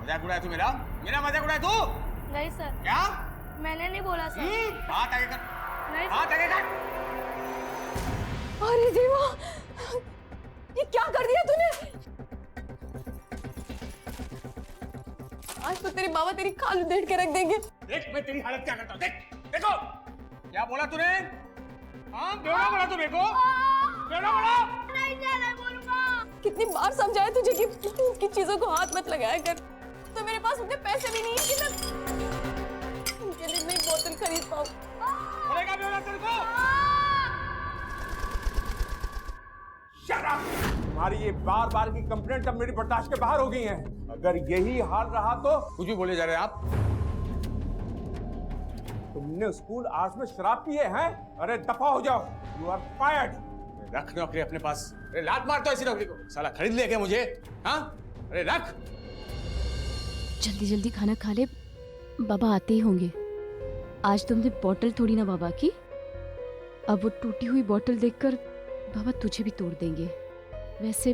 मजाक उड़ाया तू मेरा? मेरा मजाक उड़ाया तू? नहीं सर, क्या? मैंने नहीं बोला सर। बात आगे कर। नहीं बात आगे कर। अरे देवा, ये क्या कर दिया तूने? आज तो तेरे बाबा तेरी खाल उधेड़ के रख देंगे। देख मैं तेरी हालत क्या करता हूँ, देख देखो क्या बोला तूने? हाँ बेवड़ा बोला तू मेरे को, बेवड़ा बोला। नहीं सर, नहीं बोलूंगा। कितनी बार समझाया तुझे कि उसकी चीजों को हाथ मत लगाया कर। तो मेरे पास उतने पैसे भी नहीं है कि मैं उनके लिए नई बोतल खरीद पाऊँ। बोलेगा बेवड़ा तेरे को? Shut up! तुम्हारी ये बार बार की कंप्लेंट अब मेरी बर्दाश्त के बाहर हो गई है। अगर यही हाल रहा तो कुछ भी बोले जा रहे हैं आप। तुमने स्कूल आवर्स में शराब पी है? अरे दफा हो जाओ, यू आर फायर्ड। रख नौकरी अपने पास। अरे लात मार दो ऐसी नौकरी को, साला खरीद ले क्या मुझे? हाँ अरे रख। जल्दी जल्दी खाना खा ले, बाबा आते ही होंगे। आज तुमने बोतल तोड़ी ना बाबा की, अब वो टूटी हुई बोतल देखकर बाबा तुझे भी तोड़ देंगे। वैसे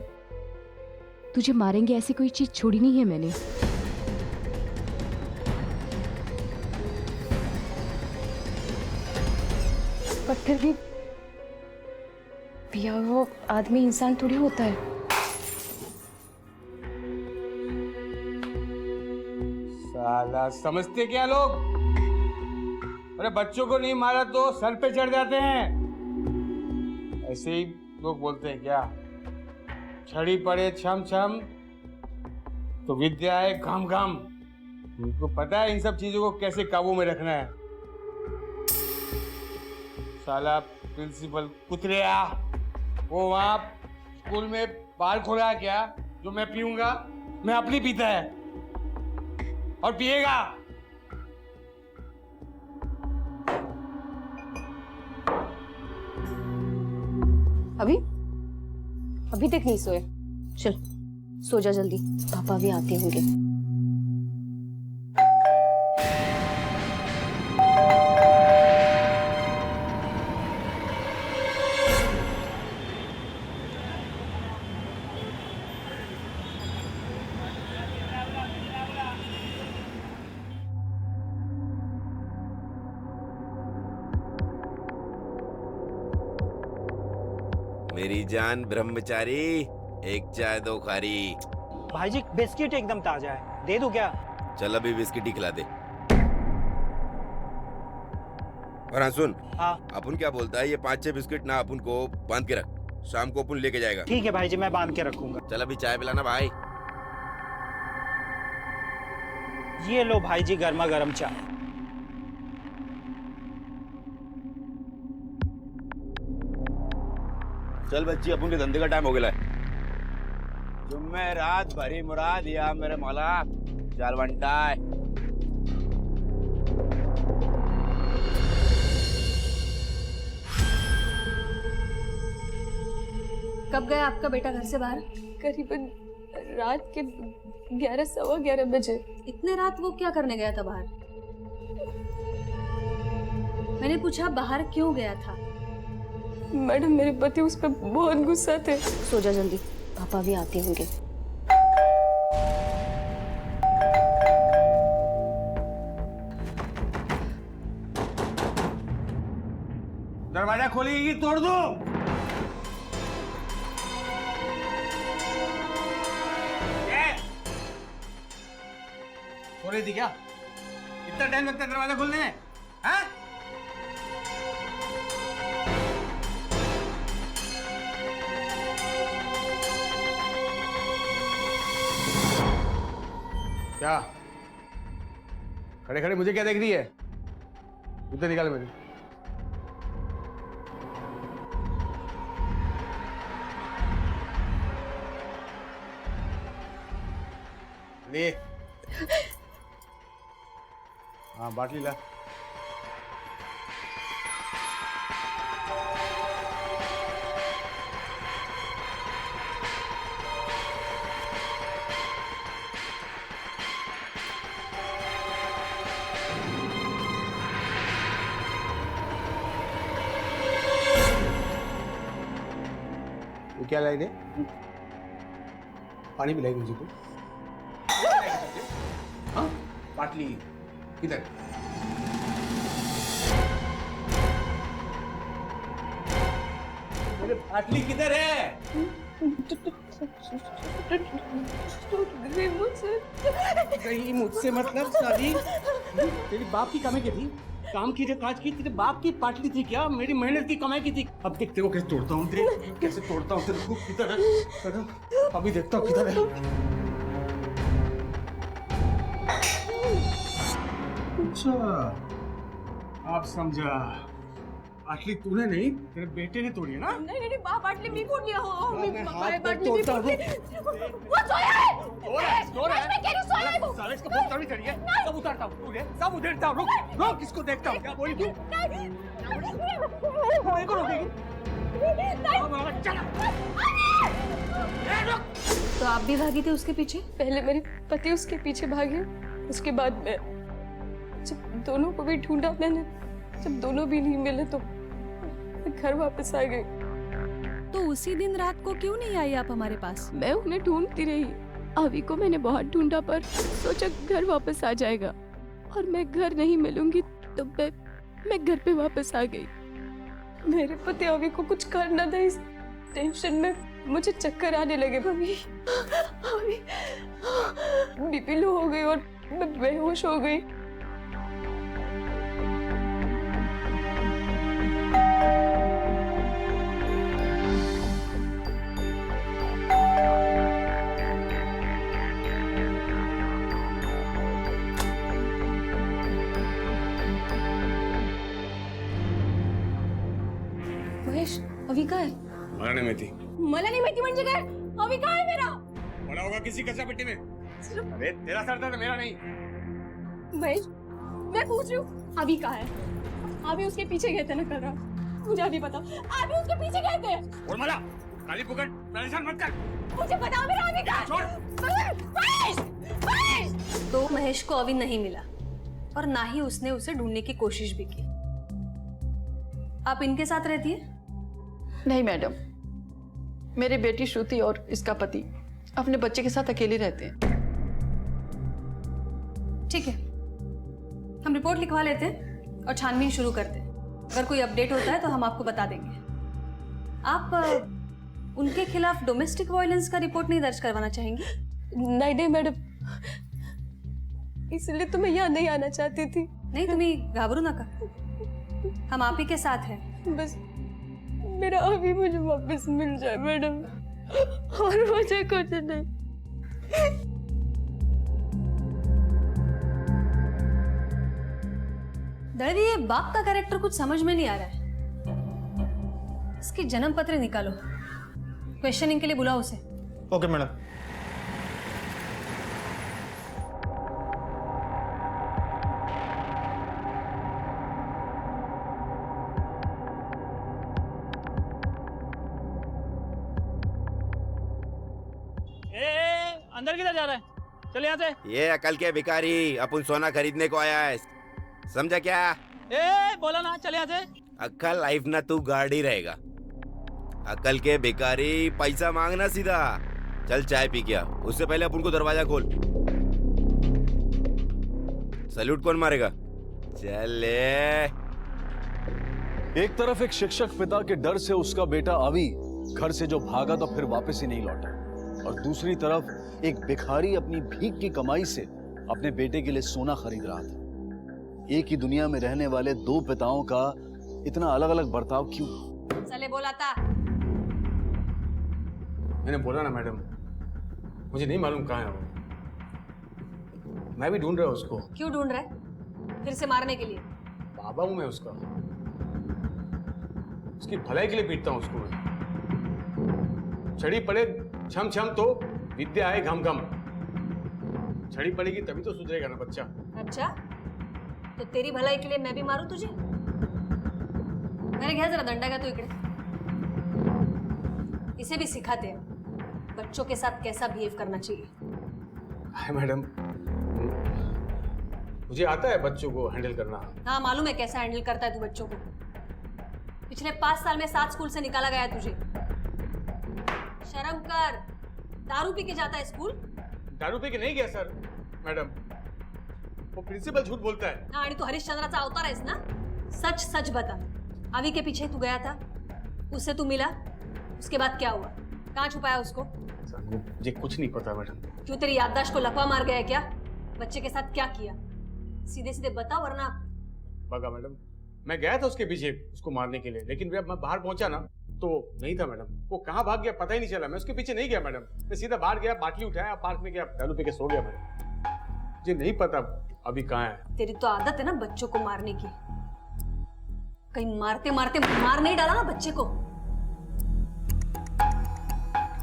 तुझे मारेंगे ऐसी कोई चीज छोड़ी नहीं है मैंने। पर फिर भी पिया वो आदमी इंसान थोड़ी होता है। साला समझते क्या लोग? अरे बच्चों को नहीं मारा तो सर पे चढ़ जाते हैं, ऐसे ही लोग बोलते हैं क्या? छड़ी पड़े छम छम तो विद्या है घम घम। उनको पता है इन सब चीजों को कैसे काबू में रखना है। साला प्रिंसिपल कुतरिया, वो वहां स्कूल में बार खोला है क्या जो मैं पीऊंगा? मैं अपनी पीता है और पिएगा। अभी तक नहीं सोए? चल सो जा जल्दी, पापा भी आते होंगे। मेरी जान ब्रह्मचारी, एक चाय दो खारी। भाई जी बिस्किट एकदम ताजा है, दे दूं क्या? चल अभी बिस्किट ही खिला दे। और हाँ सुन, हाँ अपन क्या बोलता है, ये 5-6 बिस्किट ना अपन को बांध के रख, शाम को अपन लेके जाएगा। ठीक है भाई जी, मैं बांध के रखूंगा। चल अभी चाय पिलाना भाई। ये लो भाई जी गर्मा गर्म चाय। चल बच्ची, अपन के धंधे का टाइम हो गया है। जुम्मे रात भरी मुराद या मेरे मौला, चल बंटा। कब गया आपका बेटा घर से बाहर? करीबन रात के 11 सवा 11 बजे। इतने रात वो क्या करने गया था बाहर? मैंने पूछा बाहर क्यों गया था? मैडम मेरे पति उस पर बहुत गुस्सा थे। सो जा जल्दी, पापा भी आते होंगे। दरवाजा खोलेगी तोड़ दो। सो रही थी क्या? इतना टाइम लगता है दरवाजा खोलने में? हाँ? क्या खड़े खड़े मुझे क्या देख रही है? जूते निकाल मेरे। ले हाँ बाटली ला। ये क्या लाई रे? पानी पिलाई मुझे तो। पाटली किधर? मेरे पाटली किधर है? नहीं मुझसे मतलब सारी तेरी बाप की कमाई की थी, काम की जो काज की तेरे बाप की पाटली थी क्या? मेरी मेहनत की कमाई की थी। अब देख तेरे को कैसे तोड़ता हूँ, देख कैसे तोड़ता हूँ तेरे को। किधर है? अभी देखता हूँ किधर है। अच्छा आप समझा, पाटली तूने नहीं तेरे बेटे ने तोड़ी है ना? नहीं नहीं बाटली मैं फोड़ लिया हो मैं हाथ पैर तोड़ता हूँ। वो सोया है सो रहा है। मैं कह रही हूँ सोया है वो। साले इसका बहुत तभी चढ़ी है। सब उतारता हूँ, तू ले, सब उधेड़ता हूँ। रुक रुक, किसको देखता हूँ? क्या बोली तू? मेरे को रोकेगी? चला। तो आप भी भागी थे उसके पीछे? पहले मेरे पति उसके पीछे भागे, उसके बाद मैं। जब दोनों को भी ढूंढा मैंने, जब दोनों भी नहीं मिले तो मैं घर वापस आ गई। तो उसी दिन रात को क्यों नहीं आई आप हमारे पास? मैं उन्हें ढूंढती रही। अभी को मैंने बहुत ढूंढा पर सोचा घर वापस आ जाएगा, और मैं घर नहीं मिलूंगी तो मैं घर पे वापस आ गई। मेरे पति अभी को कुछ करना था, इस टेंशन में मुझे चक्कर आने लगे। अभी बीपी लो हो गई और मैं बेहोश हो गई। महेश अभी कहाँ है? मला नहीं माहिती। मला नाही माहिती म्हणजे काय? अभी कहाँ है मेरा? पड़ा होगा किसी कचरा पेटी में। अरे तेरा सर दर्द मेरा नहीं। महेश मैं पूछ रही हूँ अभी कहाँ है? अभी उसके पीछे गए थे ना कल रात, मुझे अभी बताओ। अभी उसके पीछे गए थे। और मला काली पुकड़ परेशान मत कर। मुझे बताओ मेरा अभी कहाँ है? छोड़। महेश महेश तो महेश को अभी नहीं मिला और ना ही उसने उसे ढूंढने की कोशिश भी की। आप इनके साथ रहती है? नहीं मैडम, मेरी बेटी श्रुति और इसका पति अपने बच्चे के साथ अकेले रहते हैं। ठीक है, हम रिपोर्ट लिखवा लेते हैं और छानबीन शुरू करते हैं। अगर कोई अपडेट होता है तो हम आपको बता देंगे। आप उनके खिलाफ डोमेस्टिक वायलेंस का रिपोर्ट नहीं दर्ज करवाना चाहेंगी? नहीं नहीं मैडम, इसलिए तो मैं यहाँ नहीं आना चाहती थी। नहीं, तुम्हें घाबरू ना कर, हम आप ही के साथ हैं। बस मेरा अभी मुझे वापस मिल जाए मैडम, और मुझे कुछ नहीं। दर्दी, ये बाप का कैरेक्टर कुछ समझ में नहीं आ रहा है। इसकी जन्म पत्र निकालो, क्वेश्चनिंग के लिए बुलाओ उसे। Okay madam. अंदर किधर जा रहा है? चल यहाँ से। ये अकल के भिखारी अपन सोना खरीदने को आया है, समझा क्या? ए बोला ना, चल यहाँ से। अक्कल लाइफ ना तू गाड़ी रहेगा। अकल के भिखारी, पैसा मांगना सीधा। चल चाय पी के आ, उससे पहले अपन को दरवाजा खोल। सैल्यूट कौन मारेगा? चल ले। एक तरफ एक शिक्षक पिता के डर से उसका बेटा अवी घर से जो भागा तो फिर वापस ही नहीं लौटा, और दूसरी तरफ एक भिखारी अपनी भीख की कमाई से अपने बेटे के लिए सोना खरीद रहा था। एक ही दुनिया में रहने वाले दो पिताओं का इतना अलग अलग बर्ताव क्यों? चले बोला था। मैंने बोला ना मैडम, मुझे नहीं मालूम कहाँ है वो। मैं भी ढूंढ रहा हूँ उसको। क्यों ढूंढ रहा है? फिर से मारने के लिए? बाबा हूँ मैं उसका, उसकी भलाई के लिए पीटता हूँ उसको मैं। छड़ी पड़े छम छम तो विद्या आए घम घम। छड़ी पड़ेगी तभी तो सुधरेगा ना बच्चा। अच्छा, तो तेरी भलाई के लिए मैं भी मारूं तुझे? मेरे घ्या जरा दंडा का तो इकडे। इसे भी सिखाते हैं बच्चों के साथ कैसा बिहेव करना चाहिए। हाय मैडम, मुझे आता है बच्चों को हैंडल करना। हाँ मालूम है कैसा हैंडल करता है तू बच्चों को। पिछले 5 साल में 7 स्कूल से निकाला गया है तुझे। शर्म कर, दारू पी के जाता है स्कूल? दारू पी के नहीं गया सर मैडम, वो प्रिंसिपल झूठ बोलता है। हाँ, आणि तू हरिश्चंद्राचा अवतार आहेस ना? सच सच बता, अवी के पीछे तू गया था, उससे तू मिला, उसके बाद क्या हुआ? कहाँ छुपाया उसको? मुझे कुछ नहीं पता मैडम। क्यों, तेरी याददाश्त को लकवा मार गया है क्या? बच्चे के साथ क्या किया? सीधे सीधे बता, वरना। बगा मैडम, मैं गया था उसके पीछे उसको मारने के लिए, लेकिन जब मैं बाहर पहुंचा ना तो नहीं था मैडम। वो कहाँ भाग गया पता ही नहीं चला। मैं उसके पीछे नहीं गया मैडम, मैं सीधा बाहर गया, बाटली उठाया, पार्क में गया, दारू पी के सो गया मैडम। मुझे नहीं पता अभी कहाँ है। तेरी तो आदत है ना बच्चों को मारने की। कहीं मारते मारते मार नहीं डाला ना बच्चे को?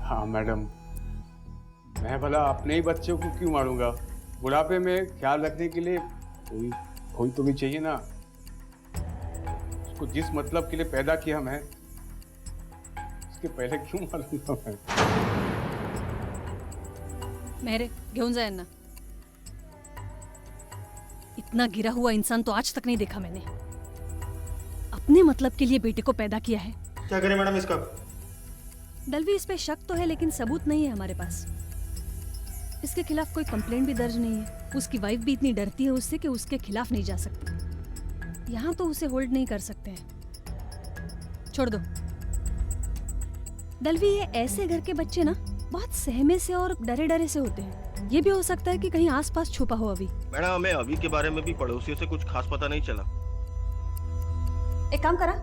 हाँ मैडम, मैं भला अपने ही बच्चों को क्यों मारूंगा? बुढ़ापे में ख्याल रखने के लिए कोई तो भी चाहिए ना। उसको जिस मतलब के लिए पैदा किया मैं, उसके पहले क्यों मारूंगा मैं? मेहरे, घेऊन जा यांना। इतना गिरा हुआ इंसान तो आज तक नहीं देखा मैंने। अपने मतलब के लिए बेटे को पैदा किया है। क्या करें मैडम इसका? दलवी, इस पे शक तो है लेकिन सबूत नहीं है हमारे पास। इसके खिलाफ कोई कंप्लेंट भी दर्ज नहीं है। उसकी वाइफ भी इतनी डरती है उससे कि उसके खिलाफ नहीं जा सकती। यहाँ तो उसे होल्ड नहीं कर सकते हैं। छोड़ दो। दलवी, ये ऐसे घर के बच्चे ना बहुत सहमे से और डरे डरे से होते हैं। ये भी हो सकता है कि कहीं आसपास छुपा हो अभी। मैडम, हमें अभी के बारे में भी पड़ोसियों से कुछ खास पता नहीं चला। एक काम करा,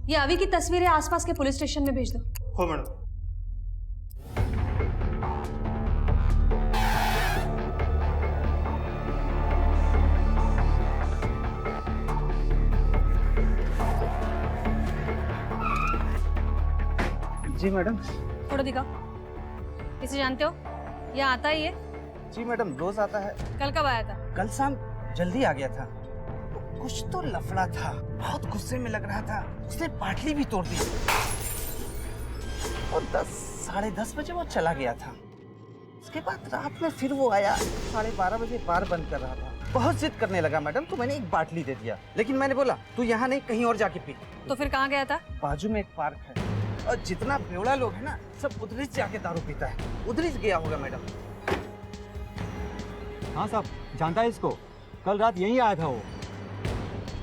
ये अवी की तस्वीरें आसपास के पुलिस स्टेशन में भेज दो। हो मैडम। जी मैडम। फोटो दिखाओ। इसे जानते हो? ये आता ही है? जी मैडम, रोज आता है। कल कब आया था? कल शाम जल्दी आ गया था। कुछ तो लफड़ा था, बहुत गुस्से में लग रहा था, उसने पाटली भी तोड़ दी और 10-10:30 बजे वो चला गया था। उसके बाद रात में फिर वो आया, 12:30 बजे बार बंद कर रहा था। बहुत जिद करने लगा मैडम, तो मैंने एक बाटली दे दिया, लेकिन मैंने बोला तू यहाँ नहीं कहीं और जाके पी। तो फिर कहाँ गया था? बाजू में एक पार्क है और जितना बेवड़ा लोग है ना, सब उधर ही जाके दारू पीता है। उधर ही गया होगा मैडम। हाँ साहब, जानता है इसको, कल रात यहीं आया था वो।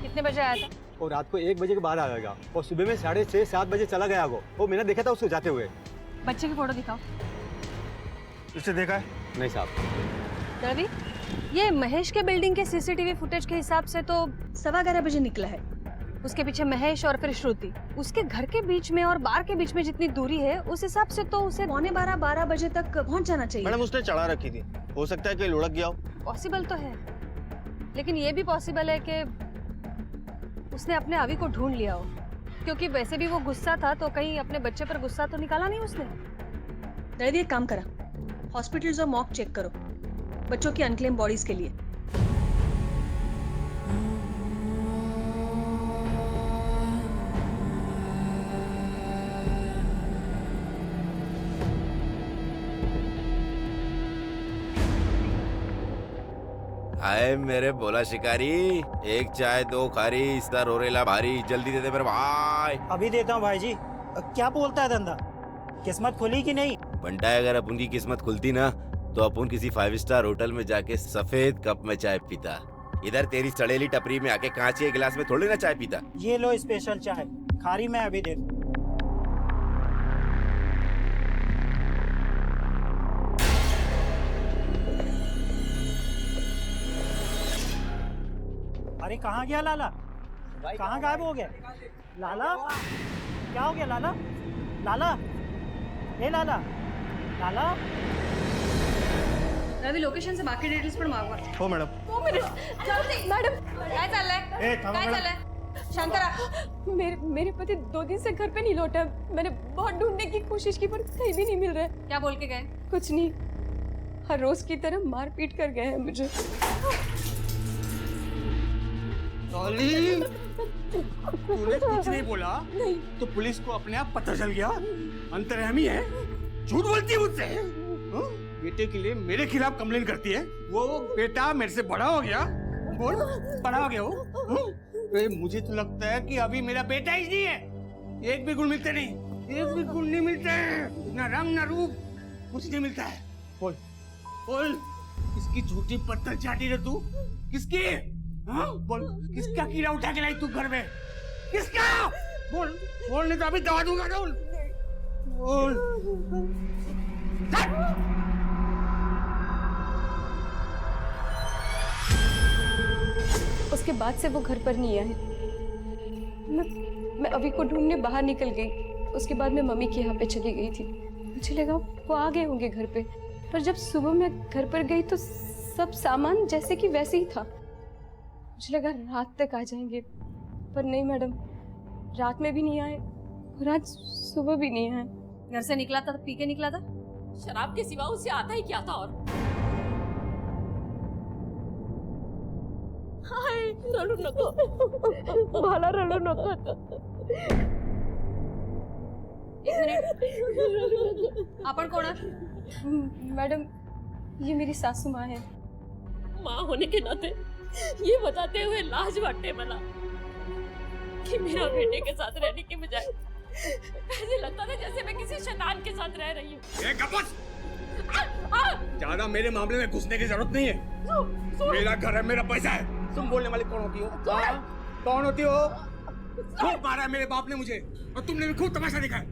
कितने बजे आया था? और रात को 1 बजे के बाद आएगा और सुबह में 6:30-7 बजे चला गया वो मैंने देखा था उसको जाते हुए। बच्चे की फोटो दिखाओ। उससे देखा है? नहीं साहब। रवि, ये महेश के बिल्डिंग के सीसीटीवी फुटेज के हिसाब से तो 11:15 बजे निकला है। उसके पीछे महेश और फिर श्रुति। उसके घर के बीच में और बार के बीच में जितनी दूरी है, उस हिसाब से तो उसे 11:45-12 बजे तक पहुंच जाना चाहिए। मैडम, उसने चढ़ा रखी थी, हो सकता है कि लुढ़क गया हो। पॉसिबल तो है, लेकिन ये भी पॉसिबल है कि उसने अपने अवी को ढूंढ लिया हो, क्योंकि वैसे भी वो गुस्सा था, तो कहीं अपने बच्चे पर गुस्सा तो निकाला नहीं उसने। दर्दी, एक काम करा, हॉस्पिटल्स और मॉक चेक करो बच्चों की अनक्लेम बॉडीज के लिए। आए मेरे बोला शिकारी, एक चाय 2 खारी, इसका रोरेला भारी, जल्दी दे दे मेरे भाई। अभी देता हूँ भाई जी। क्या बोलता है धंधा, किस्मत खुली कि नहीं? बंटा, अगर अपन की किस्मत खुलती ना तो अपन किसी 5 स्टार होटल में जाके सफेद कप में चाय पीता। इधर तेरी सड़ेली टपरी में आके कांच के गिलास में थोड़ी ना चाय पीता। ये लो स्पेशल चाय, खारी मैं अभी दे दूँ। अरे कहाँ गया लाला? कहाँ गायब हो गया लाला? क्या हो गया लाला? लाला, हे लाला, लाला। रवि, लोकेशन से बाकी डिटेल्स पण मागवा। हो मैडम। 2 मिनिट। मॅडम, काय चाललंय? काय चाललंय? शांत रहा। मेरे पति 2 दिन से घर पे नहीं लौटा। मैंने बहुत ढूंढने की कोशिश की पर कहीं भी नहीं मिल रहा है। क्या बोल के गए? कुछ नहीं, हर रोज की तरह मार पीट कर गए हैं मुझे। तूने कुछ नहीं बोला? नहीं। तो पुलिस को अपने आप पता चल गया? अंतर्यामी है, झूठ बोलती है मुझसे। बेटे के लिए मेरे खिलाफ कंप्लेन करती है। वो बेटा मेरे से बड़ा हो गया। बोल, बड़ा हो गया वो। मुझे तो लगता है कि अभी मेरा बेटा ही नहीं है। एक भी गुण मिलते नहीं, एक भी गुण नहीं मिलते हैं। ना रंग ना रूप, कुछ नहीं मिलता है। बोल बोल, इसके की झूठी पत्थर चाटी रे तू? किसकी? हाँ बोल, किसका कीड़ा उठा के लाई तू घर में? किसका? बोल बोल, नहीं तो अभी दबा दूंगा। बोल बोल। उसके बाद से वो घर पर नहीं आए। मैं अभी को ढूंढने बाहर निकल गई। उसके बाद मैं मम्मी के यहाँ पे चली गई थी। मुझे लगा वो आ गए होंगे घर पे, पर जब सुबह मैं घर पर गई तो सब सामान जैसे कि वैसे ही था। मुझे लगा रात तक आ जाएंगे, पर नहीं मैडम, रात में भी नहीं आए और आज सुबह भी नहीं आए। घर से निकला था तो पी के निकला था? शराब के सिवा उसे आता ही क्या था? और हाय रडू नको, मला रडू नको। एक मिनिट, आपण कोण आहात? मैडम, ये मेरी सासू माँ है। माँ होने के नाते ये बताते हुए लाज वाटते मला कि मेरा बेटे के साथ रहने के बजाय ऐसे लगता था जैसे मैं किसी शैतान के साथ रह रही हूँ। ज्यादा मेरे मामले में घुसने की जरूरत नहीं है। मेरा घर है, मेरा पैसा है। तुम बोलने वाली कौन होती हो? कौन होती हो? खूब मारा है मेरे बाप ने मुझे, और तुमने भी खूब तमाशा दिखाया।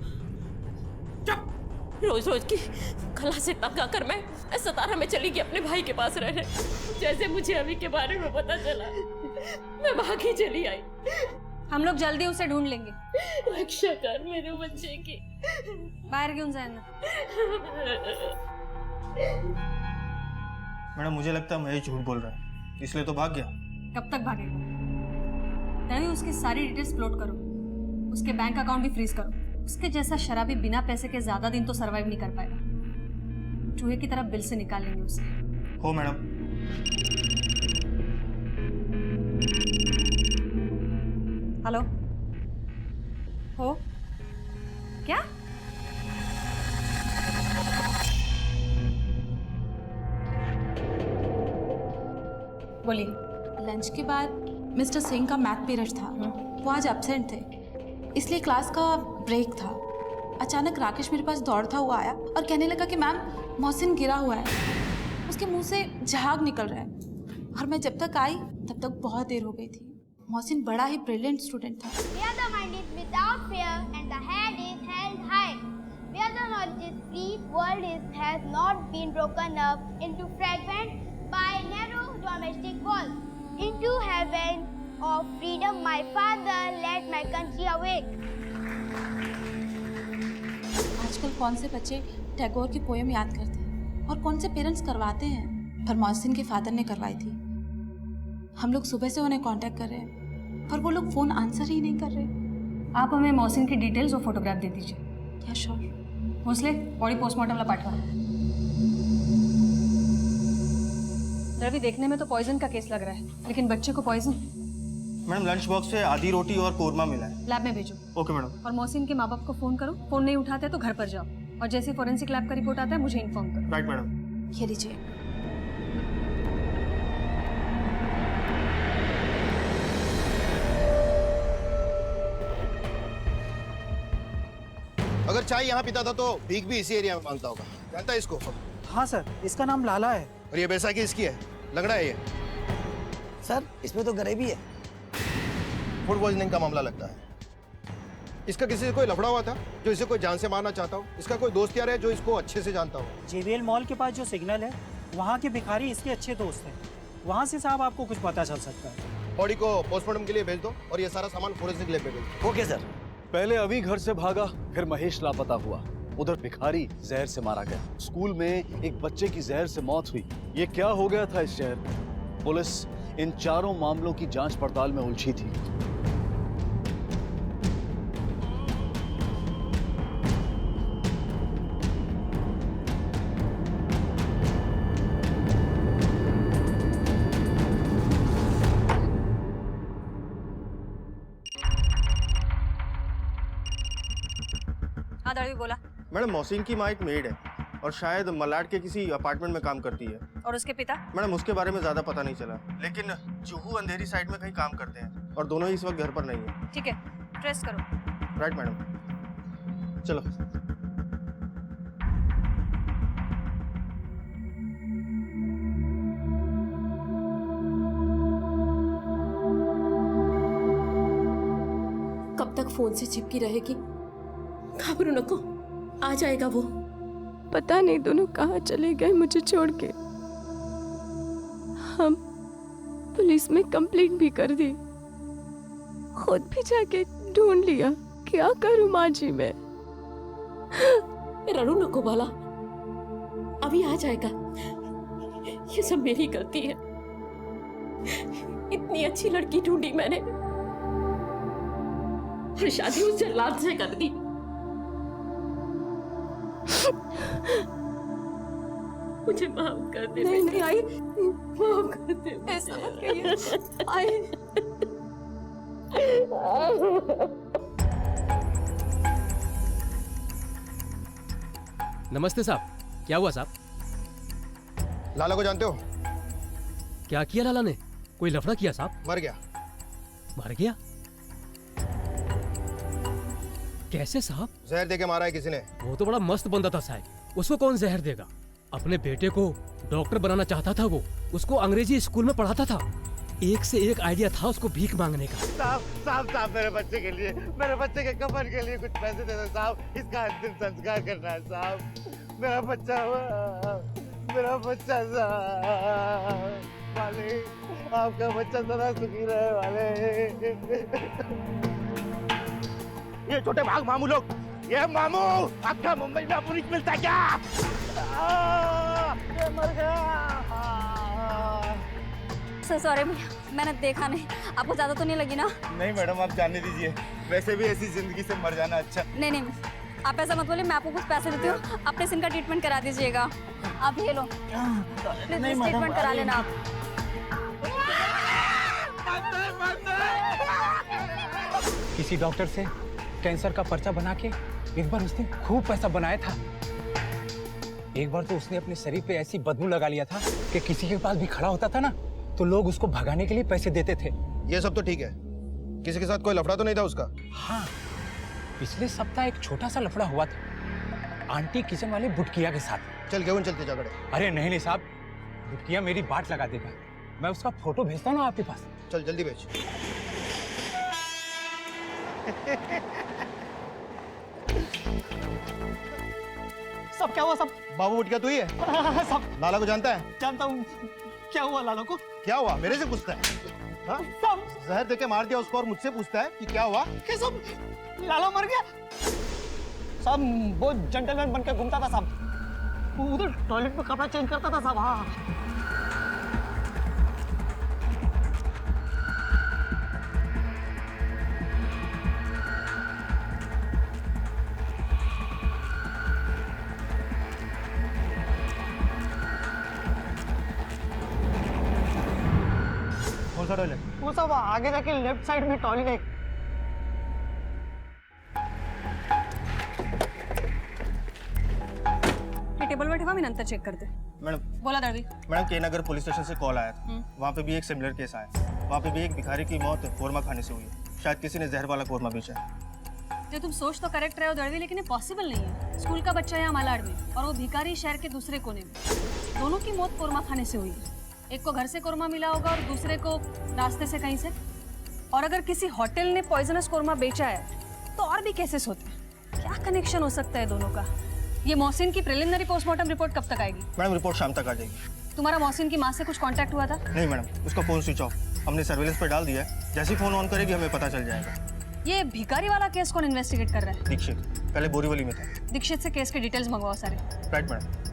चुप। रोज रोज की कला से तंग आकर मैं सतारा में चली गई अपने भाई के पास रहने। जैसे मुझे अभी के बारे में पता चला, मैं भागी चली आई। हम लोग जल्दी उसे ढूंढ लेंगे। रक्षा कर मेरे बच्चे की। बाहर क्यों जाना? मैडम मुझे लगता है महेश झूठ बोल रहा है, इसलिए तो भाग गया। कब तक भागेगा? तभी उसकी सारी डिटेल्स अपलोड करो, उसके बैंक अकाउंट भी फ्रीज करो। उसके जैसा शराबी बिना पैसे के ज्यादा दिन तो सरवाइव नहीं कर पाएगा। चूहे की तरह बिल से निकाल लेंगे उसे। हो मैडम। हेलो, हो क्या? बोलिए। लंच के बाद मिस्टर सिंह का मैथ पीरियड था, वो आज एब्सेंट थे, इसलिए क्लास का ब्रेक था। अचानक राकेश मेरे पास दौड़ता हुआ आया और कहने लगा कि मैम मोहसिन गिरा हुआ है, उसके मुंह से झाग निकल रहा है। और मैं जब तक आई तब तक बहुत देर हो गई थी। मोहसिन बड़ा ही ब्रिलियंट स्टूडेंट था। Where the mind is without fear and the head is held high, where the knowledge is free, world has not been broken up into fragments by narrow domestic walls. Into heaven of freedom, my father led my country awake. आजकल कौन से बच्चे टैगोर की poem याद करते हैं और कौन से पेरेंट्स करवाते हैं, पर मोहसिन के फादर ने करवाई थी। हम लोग सुबह से उन्हें कांटेक्ट कर रहे हैं, पर वो लोग फोन आंसर ही नहीं कर रहे। आप हमें मोहसिन की डिटेल्स और फोटोग्राफ दे दीजिए। क्या श्योर? भोसले, बॉडी पोस्टमार्टमला पाठवा। रवि, देखने में तो पॉइजन का केस लग रहा है, लेकिन बच्चे को पॉइजन? मैडम लंच बॉक्स से आधी रोटी और कोरमा मिला है। लैब में भेजो। Okay madam. और मोहसिन के माँ बाप को फोन करो, फोन नहीं उठाते तो घर पर जाओ, और जैसे फोरेंसिक लैब का रिपोर्ट आता है मुझे इन्फॉर्म करो। Right madam. ये लीजिए। अगर चाय यहाँ पीता था तो भीख भी इसी एरिया में मांगता होगा। जानता है इसको? हाँ सर, इसका नाम लाला है। और ये बैसाखी इसकी है, लंगड़ा है ये। सर, इसमें तो गरीबी है। फूड पॉइजनिंग का मामला लगता है। इसका किसी से कोई लफड़ा हुआ था जो इसे कोई जान से मारना चाहता हो? इसका कोई दोस्त यार है जो इसको अच्छे से जानता हो? जेवीएल मॉल के पास जो सिग्नल है, वहाँ के भिखारी इसके अच्छे दोस्त हैं। वहाँ से साहब आपको कुछ पता चल सकता है। बॉडी को पोस्टमार्टम के लिए भेज दो और ये सारा सामान फोरेंसिक लैब में भेज दो। Okay sir. पहले अभी घर से भागा, फिर महेश लापता हुआ, उधर भिखारी जहर से मारा गया। स्कूल में एक बच्चे की जहर से मौत हुई। ये क्या हो गया था इस शहर में? पुलिस इन चारों मामलों की जांच पड़ताल में उलझी थी। हाँ दड़वी, बोला। मैडम मोहसिन की माँ एक मेड है और शायद मलाड के किसी अपार्टमेंट में काम करती है। और उसके पिता? मैडम उसके बारे में ज्यादा पता नहीं चला, लेकिन जुहू अंधेरी साइड में कहीं काम करते हैं और दोनों ही इस वक्त घर पर नहीं है। ठीक है, ट्रेस करो। राइट मैडम, चलो। तक फोन से चिपकी रहेगी। घबरू नको, आ जाएगा वो। पता नहीं दोनों कहाँ चले गए मुझे छोड़ के। हम पुलिस में कंप्लेंट भी कर दी, खुद भी जाके ढूंढ लिया। क्या करूं माँ जी मैं? रणु नको बाला, अभी आ जाएगा। ये सब मेरी गलती है। इतनी अच्छी लड़की ढूंढी मैंने और शादी उस जल्लाद से कर दी। मुझे माफ कर दे। नहीं आई, माफ कर दे। ऐसा मत कहिए। आई नमस्ते साहब, क्या हुआ साहब? लाला को जानते हो? क्या किया लाला ने? कोई लफड़ा किया साहब? मर गया। मर गया? कैसे साहब? जहर देके मारा है किसी ने। वो तो बड़ा मस्त बंदा था साहब, उसको कौन जहर देगा? अपने बेटे को डॉक्टर बनाना चाहता था वो, उसको अंग्रेजी स्कूल में पढ़ाता था। एक से एक आइडिया था उसको भीख मांगने का। साहब मेरे बच्चे के लिए, मेरे बच्चे के कफन के लिए कुछ पैसे दे दो साहब। इसका अंतिम संस्कार करना है साहब। मेरा बच्चा साहब। वाले आपका बच्चा सदा सुखी रहे वाले। ये छोटे भाग मामू लोग, ये मामू आपका मुंबई में पुलिस मिलता क्या? ये मर गया। सॉरी मैंने देखा नहीं। आपको ज्यादा तो नहीं लगी ना? नहीं मैडम, आप जाने दीजिए। वैसे भी ऐसी जिंदगी से मर जाना अच्छा। नहीं आप ऐसा मत बोलिए। मैं आपको कुछ पैसे देती हूँ, अपने सिन का ट्रीटमेंट करा दीजिएगा। आप ये लो, ट्रीटमेंट करा लेना आप। किसी डॉक्टर से कैंसर का पर्चा बना के एक बार उसने खूब पैसा बनाया था। एक बार तो उसने अपने शरीर पे ऐसी बदबू लगा लिया था कि किसी के पास भी खड़ा होता था ना तो लोग उसको भगाने के लिए पैसे देते थे। ये सब तो ठीक है, किसी के साथ कोई लफड़ा तो नहीं था उसका? हाँ, पिछले सप्ताह एक छोटा सा लफड़ा हुआ था आंटी किचन वाले बुटकिया के साथ। चल क्यों चलते झगड़े? अरे नहीं साहब, बुटकिया मेरी बाट लगा देगा। मैं उसका फोटो भेजता हूँ ना आपके पास। चल जल्दी भेज। सब क्या हुआ सब? बाबू बुटकिया तू ही है? सब लाला को जानता है? जानता हूँ। क्या हुआ लाला को? क्या हुआ मेरे से पूछता है? हाँ? जहर देके मार दिया उसको और मुझसे पूछता है कि क्या हुआ? क्या सब लाला मर गया? सब वो जेंटलमैन बन के घूमता था साहब, उधर टॉयलेट में कपड़ा चेंज करता था साहब। हाँ कौन सा टॉयलेट? वो सब आगे जाके लेफ्ट साइड में टॉयलेट है। टेबल पर ठेवा, मैं नंतर चेक करते। मैडम बोला दर्दी। मैडम के नगर पुलिस स्टेशन से कॉल आया था। वहाँ पे भी एक सिमिलर केस आया। वहाँ पे भी एक भिखारी की मौत कोरमा खाने से हुई है। शायद किसी ने जहर वाला कोरमा बेचा है। जो तुम सोच तो करेक्ट रहे हो दर्दी, लेकिन ये पॉसिबल नहीं है। स्कूल का बच्चा यहाँ मालाड में और वो भिखारी शहर के दूसरे कोने में। दोनों की मौत कोरमा खाने से हुई है। एक को घर से कोरमा मिला होगा और दूसरे को रास्ते से कहीं से। और अगर किसी होटल ने पॉइजनस कोरमा बेचा है तो और भी केसेस होते हैं। क्या कनेक्शन हो सकता है दोनों का? ये मोहसिन की प्रिलिमिनरी पोस्टमार्टम रिपोर्ट कब तक आएगी? मैडम रिपोर्ट शाम तक आ जाएगी। तुम्हारा मोहसिन की माँ से कुछ कांटेक्ट हुआ था? नहीं मैडम, उसका फोन स्विच ऑफ। हमने सर्विलेंस पर डाल दिया है। जैसे ही फोन ऑन करेगी हमें पता चल जाएगा। ये भिखारी वाला केस कौन इन्वेस्टिगेट कर रहा है? दीक्षित, पहले बोरीवली में था। दीक्षित से केस के डिटेल्स मंगवाओ सारे। Right madam.